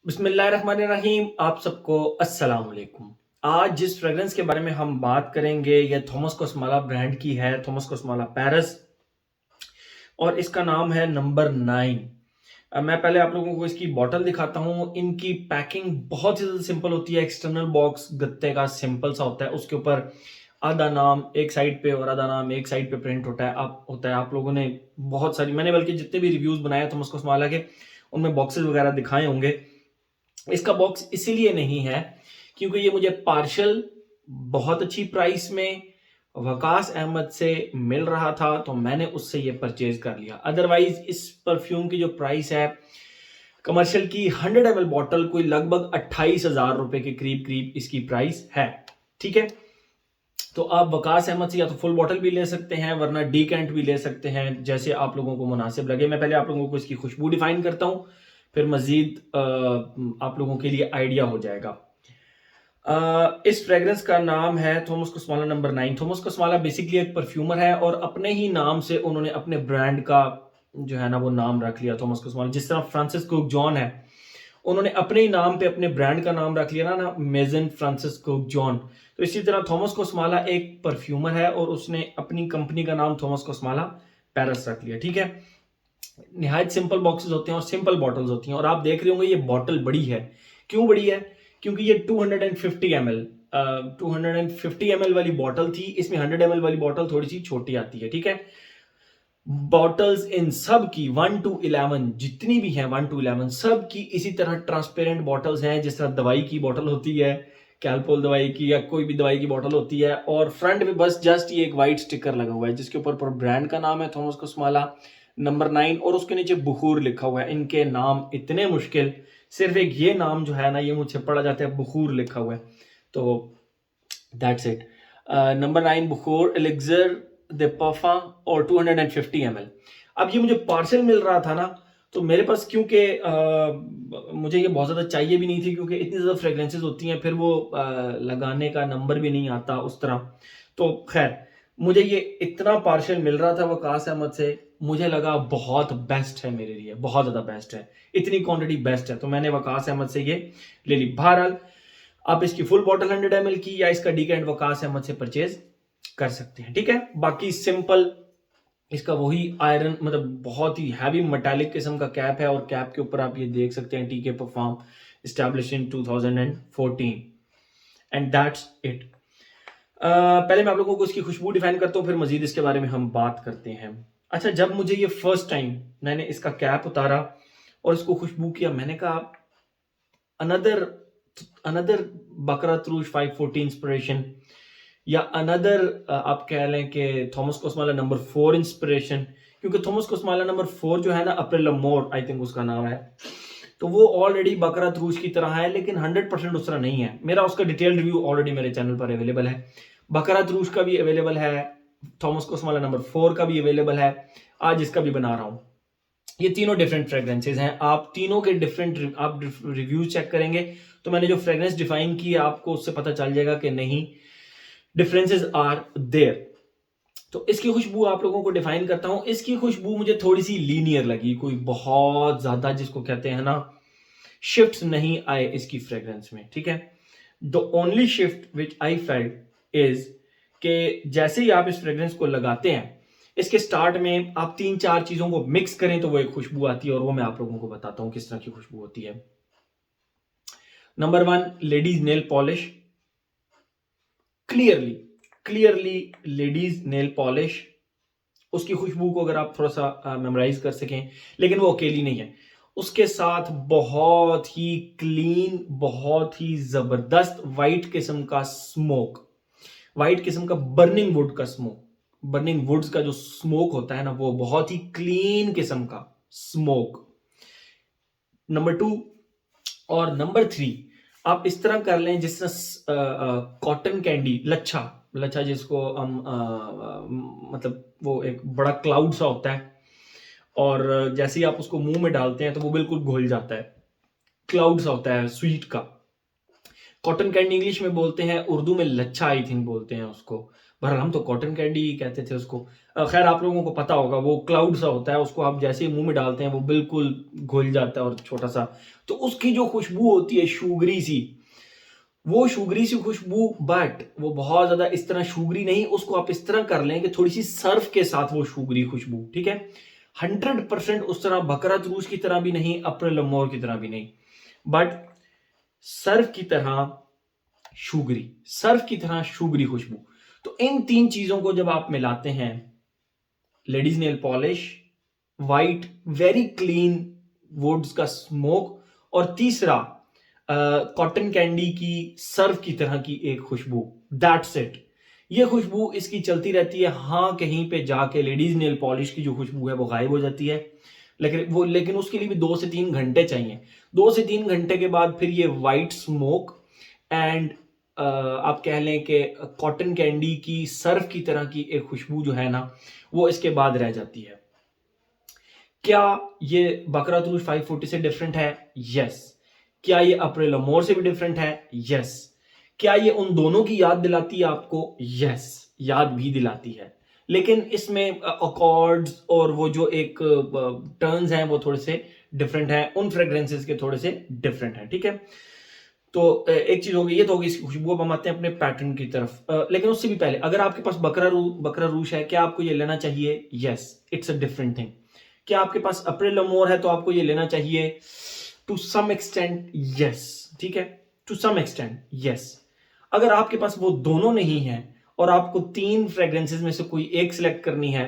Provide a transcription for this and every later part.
बिस्मिल्लाहिर्रहमानिर्रहीम। आप सबको अस्सलाम वालेकुम। आज जिस फ्रेग्रेंस के बारे में हम बात करेंगे यह थॉमस कोस्माला ब्रांड की है, थॉमस कोस्माला पेरिस, और इसका नाम है नंबर 9। मैं पहले आप लोगों को इसकी बॉटल दिखाता हूँ। इनकी पैकिंग बहुत ही ज़्यादा सिंपल होती है। एक्सटर्नल बॉक्स गत्ते का सिंपल सा होता है, उसके ऊपर आधा नाम एक साइड पे और आधा नाम एक साइड पे प्रिंट होता है। आप लोगों ने बहुत सारी, मैंने बल्कि जितने भी रिव्यूज़ बनाए थॉमस कोस्माला के, उनमें बॉक्सेस वगैरह दिखाए होंगे। इसका बॉक्स इसीलिए नहीं है क्योंकि ये मुझे पार्शल बहुत अच्छी प्राइस में वकास अहमद से मिल रहा था, तो मैंने उससे ये परचेज कर लिया। अदरवाइज इस परफ्यूम की जो प्राइस है कमर्शियल की 100 ml बॉटल कोई लगभग 28,000 रुपए के करीब करीब इसकी प्राइस है। ठीक है, तो आप वकास अहमद से या तो फुल बॉटल भी ले सकते हैं, वरना डीकेंट भी ले सकते हैं, जैसे आप लोगों को मुनासिब लगे। मैं पहले आप लोगों को इसकी खुशबू डिफाइन करता हूं, फिर मजीद आप लोगों के लिए आइडिया हो जाएगा। इस फ्रेग्रेंस का नाम है थॉमस कोस्माला नंबर 9। थॉमस कोस्माला बेसिकली एक परफ्यूमर है और अपने ही नाम से उन्होंने अपने ब्रांड का जो है ना वो नाम रख लिया थॉमस कोस्माला। जिस तरह फ्रांसिस कुक जॉन है, उन्होंने अपने ही नाम पे अपने ब्रांड का नाम रख लिया ना मेजन फ्रांसिस कुक जॉन। तो इसी तरह थॉमस कोस्माला एक परफ्यूमर है और उसने अपनी कंपनी का नाम थॉमस कोस्माला पेरिस रख लिया। ठीक है, निहायत सिंपल बॉक्सेस होते हैं और सिंपल बॉटल्स होती हैं। और आप देख रहे होंगे ये बॉटल बड़ी है। क्यों बड़ी है? क्योंकि ये 250 ml 250 ml वाली बॉटल थी। इसमें 100 ml वाली बॉटल थोड़ी सी छोटी आती है। ठीक है, बॉटल्स इन सब की 1 to 11 जितनी भी हैं 1 to 11 सब की इसी तरह ट्रांसपेरेंट बॉटल्स हैं। जिस तरह दवाई की बॉटल होती है, कैलपोल दवाई की या कोई भी दवाई की बॉटल होती है, और फ्रंट में बस जस्ट ये एक वाइट स्टिकर लगा हुआ है जिसके ऊपर ब्रांड का नाम है थॉमस कोस्माला नंबर 9 और उसके नीचे बुखूर लिखा हुआ है। इनके नाम इतने मुश्किल, सिर्फ एक ये नाम जो है ना ये मुझसे पढ़ा जाता है, बुखूर लिखा हुआ है। तो that's it. Number 9 Bukhoor elixir de पफा और 250 ml। अब ये मुझे पार्सल मिल रहा था ना, तो मेरे पास क्योंकि मुझे ये बहुत ज़्यादा चाहिए भी नहीं थी, क्योंकि इतनी ज़्यादा फ्रेग्रेंसेस होती हैं, फिर वो लगाने का नंबर भी नहीं आता उस तरह। तो खैर, मुझे ये इतना पार्सल मिल रहा था वकास अहमद से, मुझे लगा बहुत बेस्ट है मेरे लिए, बहुत ज़्यादा बेस्ट है, इतनी क्वांटिटी बेस्ट है, तो मैंने वकास अहमद से ये ले ली। बहरहाल आप इसकी फुल बॉटल 100 ml की या इसका डीकेंट वकास अहमद से परचेज कर सकते हैं। ठीक है, बाकी सिंपल इसका वही आयरन, मतलब बहुत ही हैवी मेटालिक किस्म का कैप है और कैप के ऊपर आप ये देख सकते हैं टीके perform established in 2014 and that's it. पहले मैं आप लोगों को इसकी खुशबू डिफाइन करता हूँ, फिर मजीद इसके बारे में हम बात करते हैं। अच्छा, जब मुझे ये फर्स्ट टाइम मैंने इसका कैप उतारा और इसको खुशबू किया, मैंने कहा अनदर अनदर बकरा तरूज 540 इंस्पिरेशन, या अनदर आप कह लें कि थॉमस कोस्माला नंबर 4 इंस्पिरेशन। क्योंकि थॉमस कोस्माला नंबर 4 जो है ना, अप्रैल मोर आई थिंक उसका नाम है, तो वो ऑलरेडी बकरा तरूज की तरह है, लेकिन 100% उस तरह नहीं है। मेरा उसका डिटेल रिव्यू ऑलरेडी मेरे चैनल पर अवेलेबल है। बकरा तरूज का भी अवेलेबल है, थॉमस कोस्माला नंबर 4 का भी अवेलेबल है, आज इसका भी बना रहा हूँ। ये तीनों डिफरेंट फ्रेग्रेंसेज हैं। आप तीनों के डिफरेंट आप रिव्यूज चेक करेंगे तो मैंने जो फ्रेग्रेंस डिफाइन की है आपको उससे पता चल जाएगा कि नहीं, डिफरेंसेस आर देयर। तो इसकी खुशबू आप लोगों को डिफाइन करता हूं। इसकी खुशबू मुझे थोड़ी सी लीनियर लगी, कोई बहुत ज्यादा जिसको कहते हैं ना शिफ्ट्स नहीं आए इसकी फ्रेग्रेंस में। ठीक है, the only shift which I felt is कि जैसे ही आप इस फ्रेग्रेंस को लगाते हैं, इसके स्टार्ट में आप 3-4 चीजों को मिक्स करें तो वो एक खुशबू आती है, और वो मैं आप लोगों को बताता हूं किस तरह की खुशबू होती है। Number 1, ladies nail polish. Clearly ladies nail polish, उसकी खुशबू को अगर आप थोड़ा सा मेमोराइज कर सकें, लेकिन वो अकेली नहीं है, उसके साथ बहुत ही क्लीन, बहुत ही जबरदस्त वाइट किस्म का स्मोक, वाइट किस्म का बर्निंग वुड का स्मोक, बर्निंग वुड्स का जो स्मोक होता है ना, वो बहुत ही क्लीन किस्म का स्मोक। नंबर 2 और नंबर 3 आप इस तरह कर लें जिस तरह कॉटन कैंडी, लच्छा लच्छा जिसको हम मतलब वो एक बड़ा क्लाउड सा होता है, और जैसे ही आप उसको मुंह में डालते हैं तो वो बिल्कुल घुल जाता है, क्लाउड सा होता है स्वीट का। कॉटन कैंडी इंग्लिश में बोलते हैं, उर्दू में लच्छा आई थिंक बोलते हैं उसको। बहरहाल हम तो कॉटन कैंडी ही कहते थे उसको। खैर आप लोगों को पता होगा, वो क्लाउड सा होता है, उसको आप जैसे ही मुंह में डालते हैं वो बिल्कुल घुल जाता है और छोटा सा, तो उसकी जो खुशबू होती है शुगरी सी, वो शुगरी सी खुशबू, बट वो बहुत ज्यादा इस तरह शुगरी नहीं, उसको आप इस तरह कर लें कि थोड़ी सी सर्फ के साथ वो शुगरी खुशबू, ठीक है। 100% उस तरह बकरा तुरूश की तरह भी नहीं, अप्रैल अमोर की तरह भी नहीं, बट सर्फ की तरह शुगरी, सर्फ की तरह शुगरी खुशबू। तो इन तीन चीजों को जब आप मिलाते हैं, ladies nail polish, white very clean woods का स्मोक, और तीसरा कॉटन कैंडी की सर्फ की तरह की एक खुशबू, दैट्स इट। ये खुशबू इसकी चलती रहती है। हाँ, कहीं पे जाके लेडीज नेल पॉलिश की जो खुशबू है वो गायब हो जाती है, लेकिन उसके लिए भी 2 से 3 घंटे चाहिए। 2 से 3 घंटे के बाद फिर ये वाइट स्मोक एंड आप कह लें कि कॉटन कैंडी की सर्फ की तरह की एक खुशबू जो है ना, वो इसके बाद रह जाती है। क्या ये बकरा तुरुश 540 से डिफरेंट है? यस। क्या ये अप्रैल अमोर से भी डिफरेंट है? यस। क्या ये उन दोनों की याद दिलाती है आपको? यस, याद भी दिलाती है, लेकिन इसमें अकॉर्ड्स और वो जो एक टर्न्स हैं वो थोड़े से डिफरेंट हैं, उन फ्रेग्रेंसेस के थोड़े से डिफरेंट हैं, ठीक है। तो एक चीज होगी, ये तो होगी इसकी खुशबू। अब हम आते हैं अपने पैटर्न की तरफ, लेकिन उससे भी पहले अगर आपके पास बकरा रूश है, क्या आपको ये लेना चाहिए? Yes, it's a different thing. क्या आपके पास अप्रैल अमोर है तो आपको ये लेना चाहिए? टू सम एक्सटेंट यस, ठीक है, टू सम एक्सटेंट यस। अगर आपके पास वो दोनों नहीं है और आपको 3 फ्रेग्रेंसेस में से कोई एक सिलेक्ट करनी है,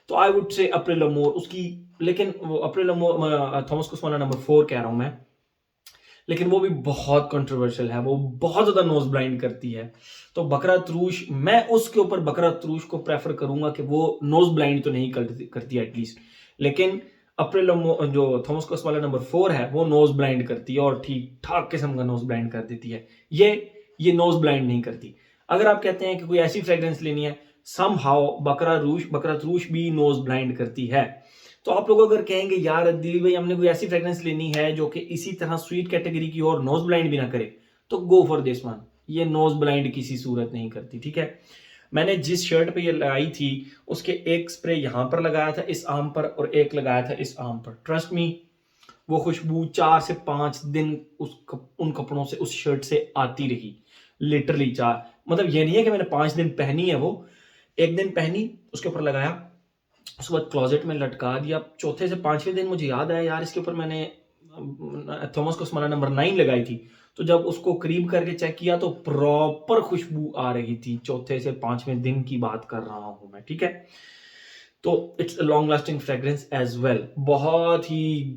तो आई वुड से अप्रैल अमोर उसकी। लेकिन वो अप्रैल अमोर थॉमस कोसमाला नंबर 4 कह रहा हूं मैं, लेकिन वो भी बहुत कंट्रोवर्शियल है, वो बहुत ज्यादा नोज ब्लाइंड करती है। तो बकरा तुरूश, मैं उसके ऊपर बकरा तुरूश को प्रेफर करूंगा कि वो नोज ब्लाइंड तो नहीं करती एटलीस्ट, लेकिन अप्रैल जो थॉमस कोस वाला नंबर 4 है वो नोज ब्लाइंड करती है और ठीक ठाक किस्म का नोज ब्लाइंड कर देती है। ये नोज ब्लाइंड नहीं करती। अगर आप कहते हैं कि कोई ऐसी फ्रेग्रेंस लेनी है, सम हाउ बकरा तुरूश भी नोज ब्लाइंड करती है। तो आप लोग अगर कहेंगे यार दिलीप भाई हमने कोई ऐसी फ्रेग्रेंस लेनी है जो कि इसी तरह स्वीट कैटेगरी की और नोज ब्लाइंड भी ना करे, तो गो फॉर दिस वन। ये नोज ब्लाइंड किसी सूरत नहीं करती, ठीक है। मैंने जिस शर्ट पे ये लगाई थी उसके एक स्प्रे यहां पर लगाया था इस आर्म पर और एक लगाया था इस आर्म पर। ट्रस्ट मी, वो खुशबू 4 से 5 दिन उन कपड़ों से, उस शर्ट से आती रही। लिटरली 4, मतलब ये नहीं है कि मैंने 5 दिन पहनी है, वो एक दिन पहनी, उसके ऊपर लगाया, उसके बाद क्लोजेट में लटका दिया। चौथे से 5वें दिन मुझे याद आया यार इसके ऊपर मैंने थॉमस कोसमाला नंबर 9 लगाई थी। तो जब उसको करीब करके चेक किया तो प्रॉपर खुशबू आ रही थी। चौथे से 5वें दिन की बात कर रहा हूं मैं, ठीक है। तो it's a long lasting fragrance as well, बहुत ही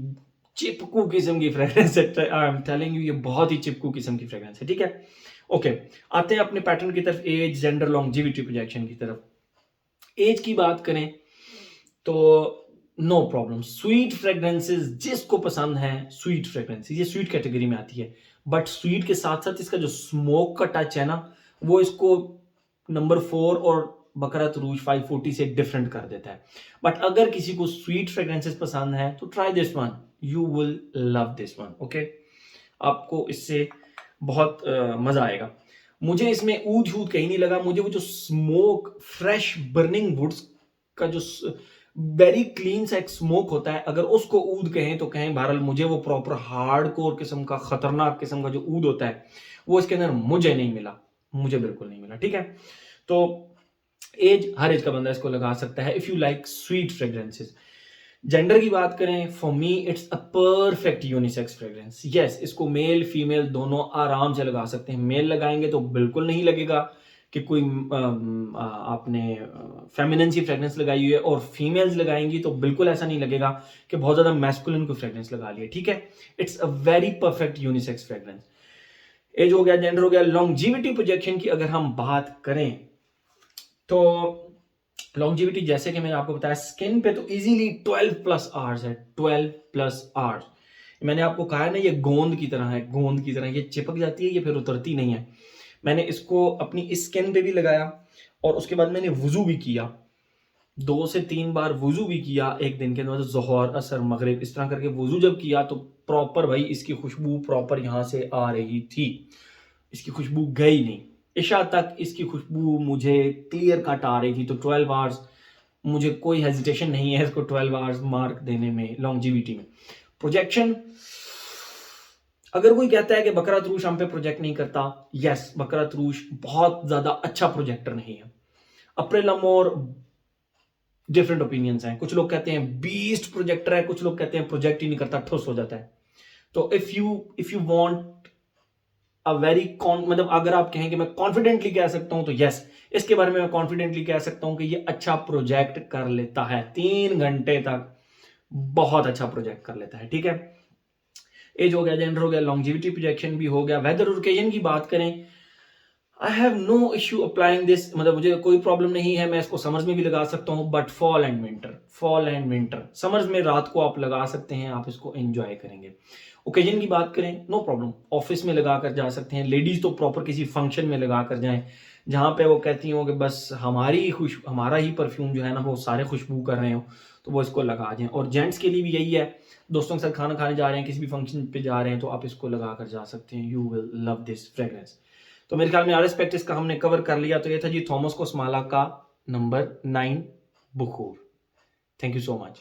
चिपकू किस्म की फ्रेग्रेंस है। आई एम टेलिंग यू, ये बहुत ही चिपकू किस्म की फ्रेग्रेंस है, ठीक है। ओके, आते हैं अपने पैटर्न की तरफ, एज, जेंडर, लॉन्जेविटी, प्रोजेक्शन की तरफ। एज की बात करें तो नो प्रॉब्लम, स्वीट फ्रेग्रेंसेस जिसको पसंद है, स्वीट फ्रेग्रेंसेस ये स्वीट कैटेगरी में आती है, बट स्वीट के साथ साथ इसका जो स्मोक का टच है ना, वो इसको नंबर 4 और बकरा तुरूश 540 से डिफरेंट कर देता है। बट अगर किसी को स्वीट फ्रेग्रेंसेस पसंद है तो try this one, you will love this one, okay. आपको इससे बहुत मजा आएगा। मुझे इसमें ऊद ऊद कहीं नहीं लगा, मुझे वो जो स्मोक, फ्रेश बर्निंग वुड्स का जो वेरी क्लीन सा एक स्मोक होता है, अगर उसको ऊद कहें तो कहें। बहरहाल मुझे वो प्रॉपर हार्डकोर किस्म का, खतरनाक किस्म का जो ऊद होता है वो इसके अंदर मुझे नहीं मिला, मुझे बिल्कुल नहीं मिला, ठीक है। तो एज, हर एज का बंदा इसको लगा सकता है if you like sweet fragrances. Gender की बात करें, for me it's a perfect unisex fragrance. Yes, इसको मेल फीमेल दोनों आराम से लगा सकते हैं। मेल लगाएंगे तो बिल्कुल नहीं लगेगा कि कोई आपने फेमिनिन सी फ्रेग्रेंस लगाई हुई है, और फीमेल्स लगाएंगी तो बिल्कुल ऐसा नहीं लगेगा कि बहुत ज्यादा मैस्कुलिन को फ्रेग्रेंस लगा लिया, ठीक है। It's a very perfect unisex fragrance. एज हो गया, जेंडर हो गया। लॉन्जिविटी प्रोजेक्शन की अगर हम बात करें तो लॉन्जिविटी, जैसे कि मैंने आपको बताया, स्किन पे तो इजीली 12 प्लस आवर्स है, 12 प्लस आवर्स। मैंने आपको कहा है ना, ये गोंद की तरह है, गोंद की तरह ये चिपक जाती है, ये फिर उतरती नहीं है। मैंने इसको अपनी स्किन पे भी लगाया और उसके बाद मैंने वुजू भी किया, 2 से 3 बार वुजू भी किया एक दिन के अंदर, जोहर, असर, मगरिब, इस तरह करके वुजू जब किया तो प्रॉपर भाई इसकी खुशबू प्रॉपर यहां से आ रही थी, इसकी खुशबू गई नहीं। इशा तक इसकी खुशबू मुझे क्लियर कट आ रही थी, तो 12 आवर्स मुझे कोई हेजिटेशन नहीं है इसको 12 आवर्स मार्क देने में लॉन्जिविटी में। प्रोजेक्शन, अगर कोई कहता है कि बकरा तरूश हम पे प्रोजेक्ट नहीं करता, यस, बकरा तरूश बहुत ज्यादा अच्छा प्रोजेक्टर नहीं है। अप्रेलम और डिफरेंट ओपिनियंस हैं, कुछ लोग कहते हैं बीस्ट प्रोजेक्टर है, कुछ लोग कहते हैं प्रोजेक्ट ही नहीं करता, ठुस हो जाता है। तो if you want a very मतलब अगर आप कहें कि मैं कॉन्फिडेंटली कह सकता हूं, तो यस, इसके बारे में मैं कॉन्फिडेंटली कह सकता हूं कि ये अच्छा प्रोजेक्ट कर लेता है, 3 घंटे तक बहुत अच्छा प्रोजेक्ट कर लेता है। ठीक है, एज हो गया, जेंडर हो गया, लॉन्जिविटी प्रोजेक्शन भी हो गया। वेदर और ओकेजन की बात करें, I have no issue applying this, मतलब मुझे कोई प्रॉब्लम नहीं है, मैं इसको समर्स में भी लगा सकता हूँ, but fall and winter, summers में रात को आप लगा सकते हैं, आप इसको एंजॉय करेंगे। ओकेजन की बात करें, नो प्रॉब्लम, ऑफिस में लगा कर जा सकते हैं। लेडीज तो प्रॉपर किसी फंक्शन में लगा कर जाएं, जहां पे वो कहती हो कि बस हमारा ही परफ्यूम जो है ना वो सारे खुशबू कर रहे हो, तो वो इसको लगा जाएं। और जेंट्स के लिए भी यही है, दोस्तों के साथ खाना खाने जा रहे हैं, किसी भी फंक्शन पे जा रहे हैं, तो आप इसको लगा कर जा सकते हैं। You will love this fragrance. तो मेरे ख्याल में आर एस्पेक्ट का हमने कवर कर लिया। तो ये था जी थॉमस कोस्माला का number 9 Bukhoor. Thank you so much.